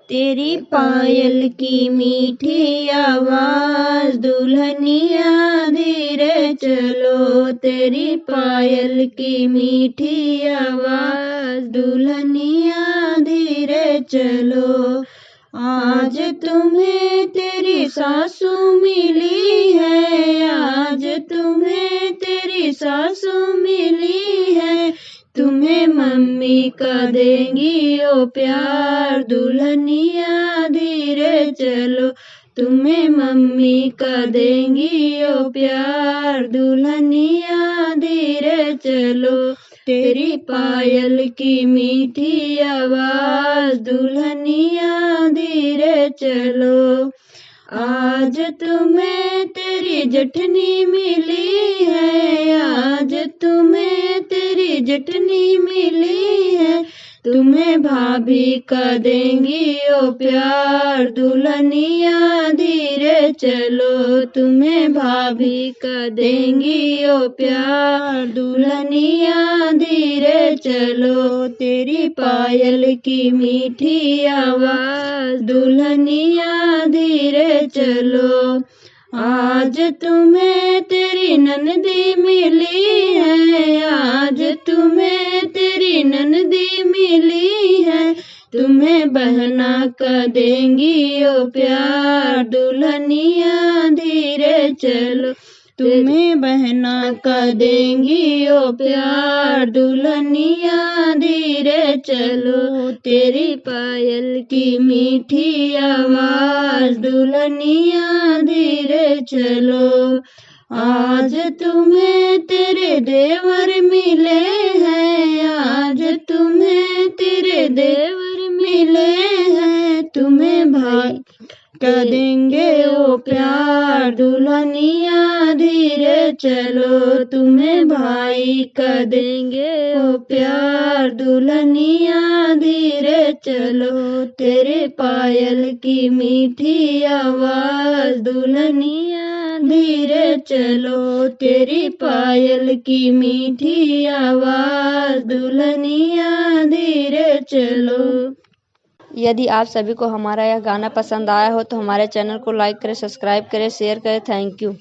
तेरी पायल की मीठी आवाज दुल्हनिया धीरे चलो, तेरी पायल की मीठी आवाज दुल्हनिया धीरे चलो। आज तुम्हें तेरी सासू मिली है, आज तुम्हें तेरी सासू मिली है, तुम्हें मम्मी का देंगी ओ प्यार दुल्हनिया धीरे चलो, तुम्हें मम्मी का देंगी ओ प्यार दुल्हनिया धीरे चलो। तेरी पायल की मीठी आवाज दुल्हनिया धीरे चलो। आज तुम्हें तेरी जठनी मिली है, आज तुम्हें तेरी जठनी मिली है, तुम्हें भाभी का देंगी ओ प्यार दुल्हनिया धीरे चलो, तुम्हें भाभी का देंगी ओ प्यार दुल्हनिया धीरे चलो। तेरी पायल की मीठी आवाज दुल्हनिया धीरे चलो। आज तुम्हें तेरी ननदी मिली है, आज तुम्हें तेरी ननदी मिली है, तुम्हें बहना का देंगी ओ प्यार दुल्हनिया धीरे चलो, तुम्हें बहना का देंगी ओ प्यार दुल्हनिया धीरे चलो। तेरी पायल की मीठी आवाज दुल्हनिया धीरे चलो। आज तुम्हें तेरे देवर मिले हैं, आज तुम्हें तेरे देवर मिले हैं, तुम्हें भाई का देंगे ओ प्यार दुल्हनिया धीरे चलो, तुम्हें भाई का देंगे ओ प्यार दुल्हनिया धीरे चलो। तेरे पायल की मीठी आवाज दुल्हनिया धीरे चलो, तेरी पायल की मीठी आवाज दुल्हनिया धीरे चलो। यदि आप सभी को हमारा यह गाना पसंद आया हो तो हमारे चैनल को लाइक करें, सब्सक्राइब करें, शेयर करें। Thank you.